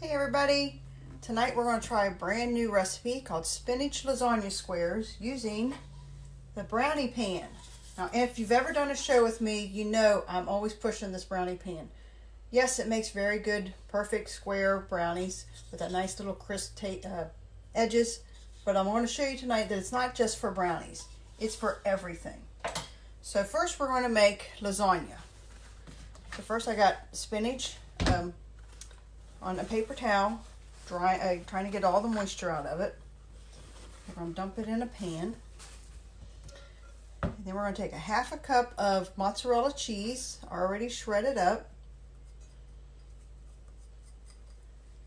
Hey everybody! Tonight we're going to try a brand new recipe called spinach lasagna squares using the brownie pan. Now if you've ever done a show with me, you know I'm always pushing this brownie pan. Yes, it makes very good, perfect square brownies with a nice little crisp edges, but I'm going to show you tonight that it's not just for brownies, it's for everything. So first we're going to make lasagna. So first I got spinach on a paper towel, trying to get all the moisture out of it. We're going to dump it in a pan. And then we're going to take a half a cup of mozzarella cheese, already shredded up.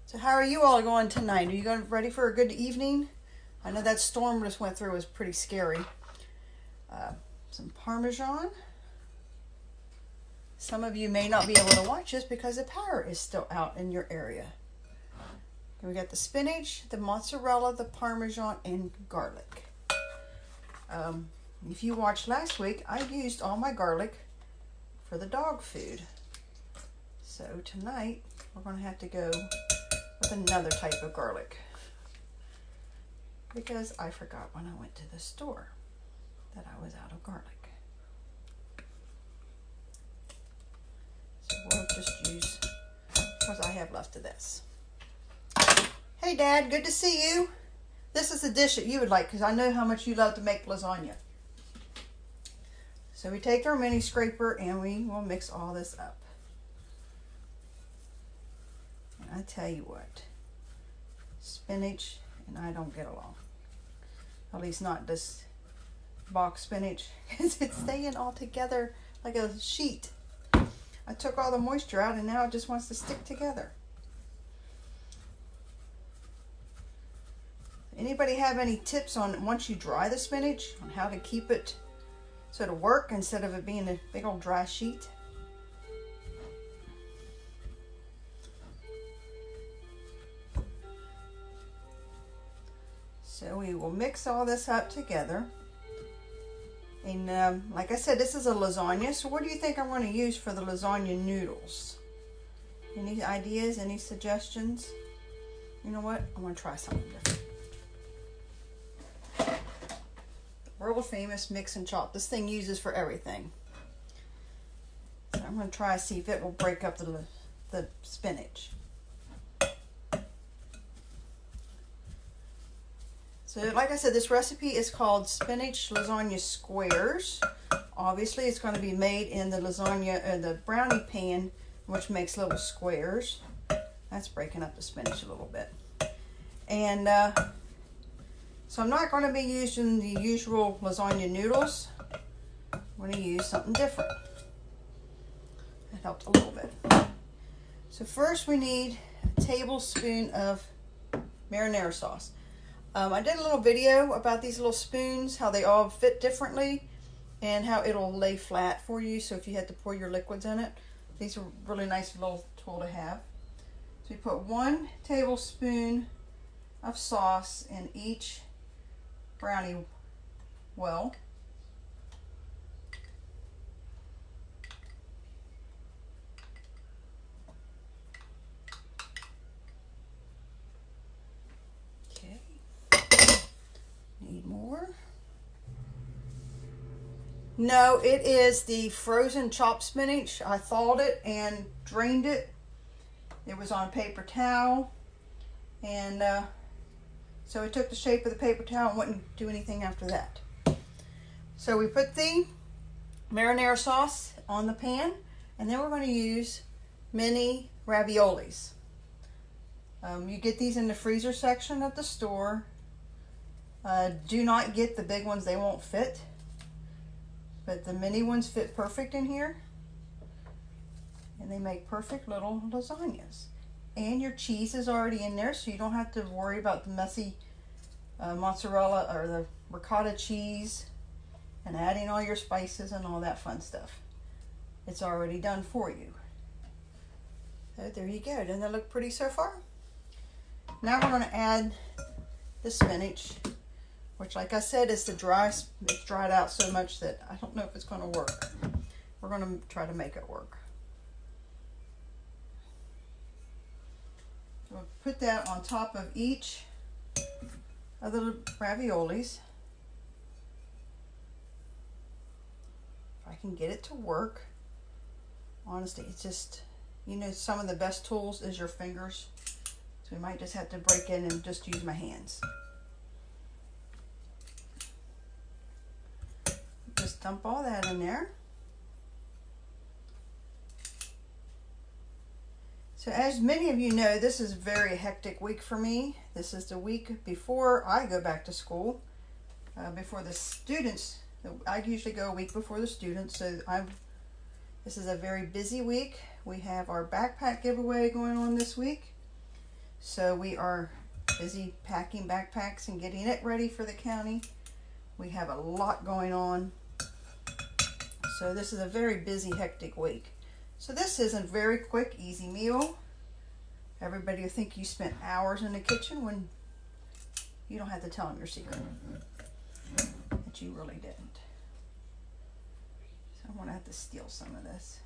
So how are you all going tonight? Are you ready for a good evening? I know that storm we just went through was pretty scary. Some Parmesan. Some of you may not be able to watch this because the power is still out in your area. And we got the spinach, the mozzarella, the Parmesan, and garlic. If you watched last week, I used all my garlic for the dog food. So tonight, we're going to have to go with another type of garlic. Because I forgot when I went to the store that I was out of garlic. We'll just use what I have left of this. Hey Dad, good to see you. This is the dish that you would like because I know how much you love to make lasagna. So we take our mini scraper and we will mix all this up. And I tell you what, spinach and I don't get along. At least not this box spinach because it's staying all together like a sheet. I took all the moisture out and now it just wants to stick together. Anybody have any tips on once you dry the spinach on how to keep it so it'll work instead of it being a big old dry sheet? So we will mix all this up together. And like I said, this is a lasagna. So what do you think I'm going to use for the lasagna noodles? Any ideas? Any suggestions? You know what? I'm going to try something different. The world famous mix and chop. This thing uses for everything. So I'm going to try to see if it will break up the spinach. So like I said, this recipe is called spinach lasagna squares. Obviously it's going to be made in the lasagna, the brownie pan, which makes little squares. That's breaking up the spinach a little bit. And so I'm not going to be using the usual lasagna noodles. I'm going to use something different. That helped a little bit. So first we need a tablespoon of marinara sauce. I did a little video about these little spoons, how they all fit differently, and how it'll lay flat for you. So if you had to pour your liquids in it, these are really nice little tool to have. So you put 1 tablespoon of sauce in each brownie well. Need more? No, it is the frozen chopped spinach. I thawed it and drained it. It was on paper towel, and so it took the shape of the paper towel and wouldn't do anything after that. So we put the marinara sauce on the pan, and then we're going to use mini raviolis. You get these in the freezer section at the store. Do not get the big ones, they won't fit. But the mini ones fit perfect in here. And they make perfect little lasagnas. And your cheese is already in there, so you don't have to worry about the messy mozzarella or the ricotta cheese and adding all your spices and all that fun stuff. It's already done for you. So there you go. Doesn't that look pretty so far? Now we're going to add the spinach, which, like I said, is the it's dried out so much that I don't know if it's going to work. We're going to try to make it work. So we'll put that on top of each of the raviolis. If I can get it to work. Honestly, it's just, you know, some of the best tools is your fingers. So we might just have to break in and just use my hands. Just dump all that in there. So as many of you know, this is a very hectic week for me. This is the week before I go back to school, before the students. I usually go a week before the students, so this is a very busy week. We have our backpack giveaway going on this week. So we are busy packing backpacks and getting it ready for the county. We have a lot going on. So this is a very busy, hectic week. So this is a very quick, easy meal. Everybody will think you spent hours in the kitchen when you don't have to tell them your secret. But you really didn't. So I'm gonna have to steal some of this,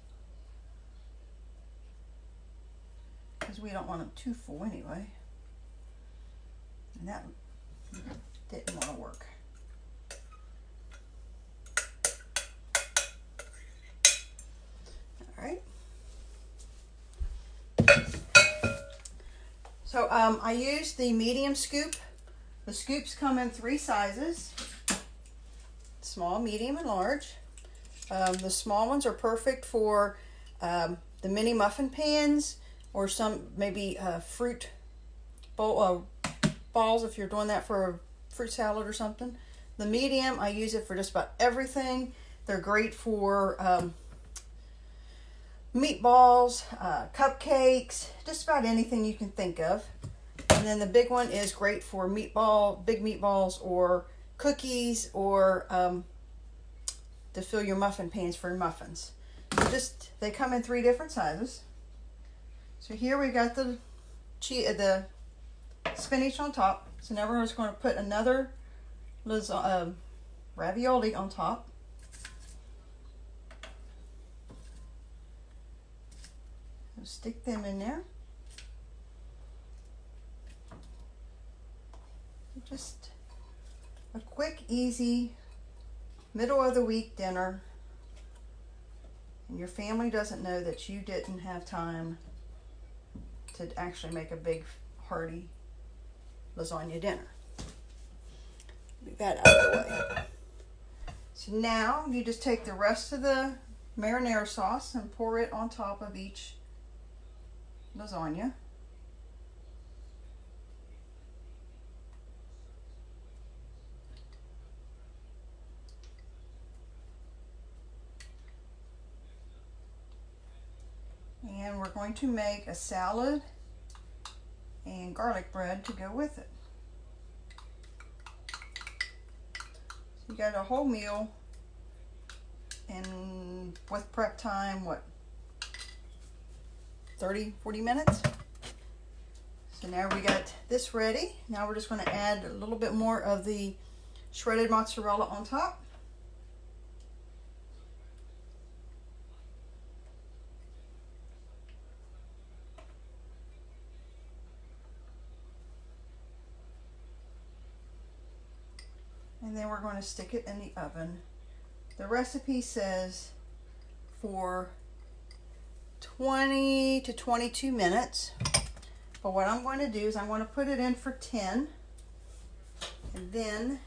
because we don't want them too full anyway. And that didn't want to work. All right. So I used the medium scoop. The scoops come in 3 sizes: small, medium, and large. The small ones are perfect for the mini muffin pans, or some maybe fruit bowl, balls if you're doing that for a fruit salad or something. The medium, I use it for just about everything. They're great for meatballs, cupcakes, just about anything you can think of. And then the big one is great for big meatballs or cookies, or to fill your muffin pans for muffins. They come in 3 different sizes. So here we got the spinach on top. So now we're just going to put another ravioli on top. So stick them in there. Just a quick, easy, middle of the week dinner. And your family doesn't know that you didn't have time to actually make a big, hearty lasagna dinner. Leave that out of the way. So now you just take the rest of the marinara sauce and pour it on top of each lasagna. And we're going to make a salad and garlic bread to go with it. So you got a whole meal, and with prep time, what, 30, 40 minutes? So now we got this ready. Now we're just going to add a little bit more of the shredded mozzarella on top. And then we're going to stick it in the oven. The recipe says for 20 to 22 minutes. But what I'm going to do is I'm going to put it in for 10. And then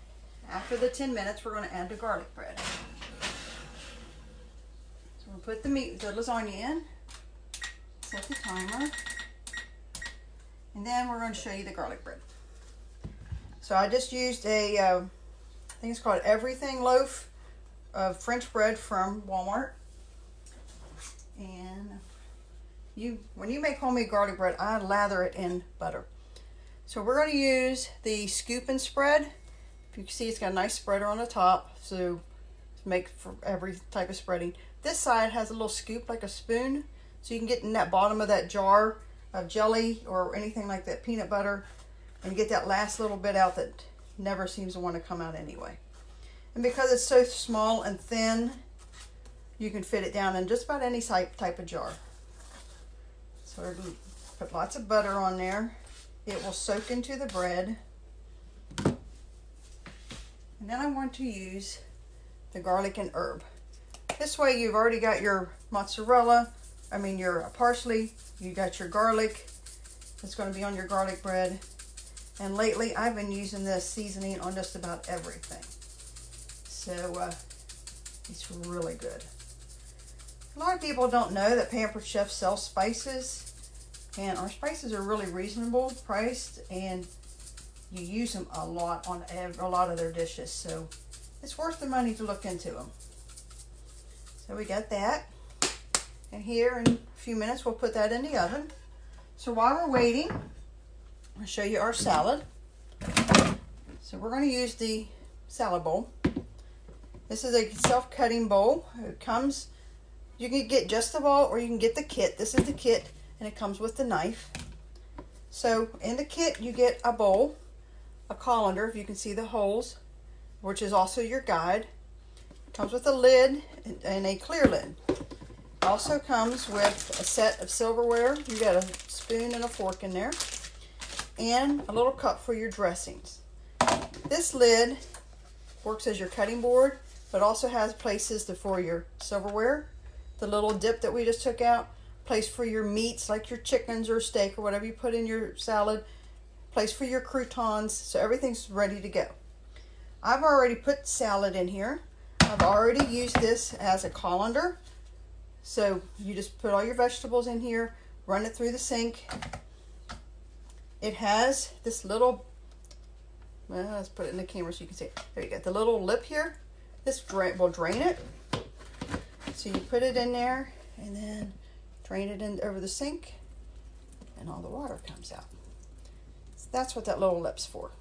after the 10 minutes, we're going to add the garlic bread. So we'll put the lasagna in, set the timer, and then we're going to show you the garlic bread. So I just used I think it's called Everything loaf of French bread from Walmart. And when you make homemade garlic bread, I lather it in butter. So we're going to use the scoop and spread. If you can see, it's got a nice spreader on the top, so to make for every type of spreading. This side has a little scoop like a spoon, so you can get in that bottom of that jar of jelly or anything like that, peanut butter, and get that last little bit out that never seems to want to come out anyway. And because it's so small and thin, you can fit it down in just about any type of jar. So Put lots of butter on there. It will soak into the bread. And then I want to use the garlic and herb. This way you've already got your mozzarella, your parsley, you got your garlic. It's going to be on your garlic bread. And lately I've been using this seasoning on just about everything. So it's really good. A lot of people don't know that Pampered Chef sells spices. And our spices are really reasonable priced, and you use them a lot on a lot of their dishes. So it's worth the money to look into them. So we got that. And here in a few minutes we'll put that in the oven. So while we're waiting, I'll show you our salad. So we're going to use the salad bowl. This is a self-cutting bowl. It comes, you can get just the bowl or you can get the kit. This is the kit, and it comes with the knife. So in the kit you get a bowl, a colander, if you can see the holes, which is also your guide. It comes with a lid and a clear lid. It also comes with a set of silverware. You got a spoon and a fork in there, and a little cup for your dressings. This lid works as your cutting board, but also has places for your silverware, the little dip that we just took out, place for your meats like your chickens or steak or whatever you put in your salad, place for your croutons, so everything's ready to go. I've already put salad in here. I've already used this as a colander. So you just put all your vegetables in here, run it through the sink. It has this little, well, let's put it in the camera so you can see it. There you go, the little lip here. This will drain it. So you put it in there and then drain it in over the sink, and all the water comes out. So that's what that little lip's for.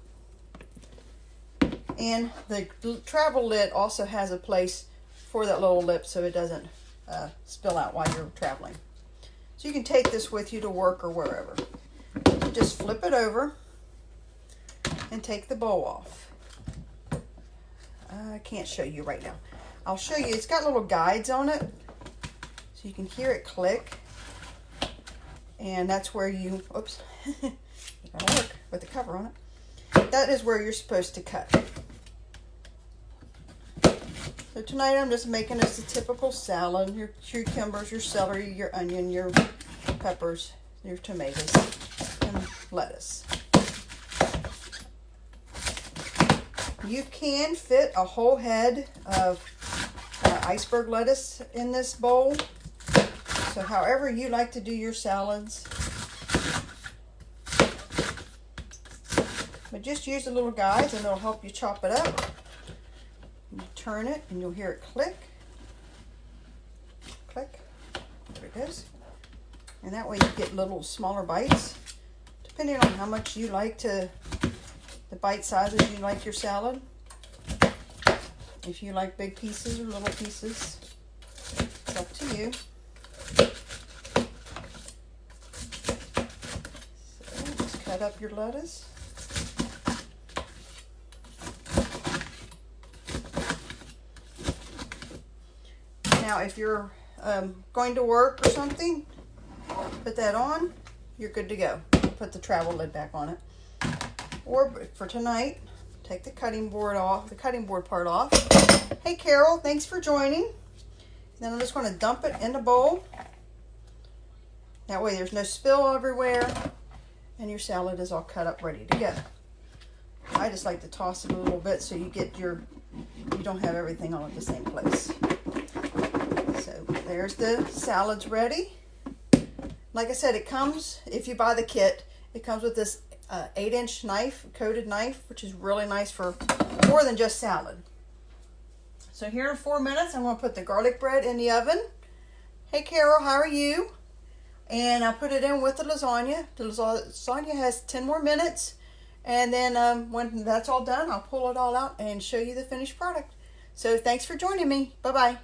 And the travel lid also has a place for that little lip so it doesn't spill out while you're traveling. So you can take this with you to work or wherever. You just flip it over and take the bowl off. I can't show you right now. I'll show you. It's got little guides on it, so you can hear it click. And that's where you, oops, it gotta work with the cover on it. That is where you're supposed to cut. So tonight I'm just making us a typical salad. Your cucumbers, your celery, your onion, your peppers, your tomatoes, and lettuce. You can fit a whole head of iceberg lettuce in this bowl. So however you like to do your salads. But just use the little guides and it'll help you chop it up. You turn it and you'll hear it click. Click. There it goes. And that way you get little smaller bites. Depending on how much you like the bite sizes you like your salad. If you like big pieces or little pieces, it's up to you. So just cut up your lettuce. Now if you're going to work or something, put that on, you're good to go. Put the travel lid back on it. Or for tonight, take the cutting board part off. Hey Carol, thanks for joining. Then I'm just going to dump it in the bowl. That way there's no spill everywhere and your salad is all cut up ready to go. I just like to toss it a little bit so you don't have everything all at the same place. So there's the salads ready. Like I said, it comes, if you buy the kit, it comes with this 8-inch knife, coated knife, which is really nice for more than just salad. So here in 4 minutes, I'm going to put the garlic bread in the oven. Hey Carol, how are you? And I'll put it in with the lasagna. The lasagna has 10 more minutes. And then when that's all done, I'll pull it all out and show you the finished product. So thanks for joining me. Bye-bye.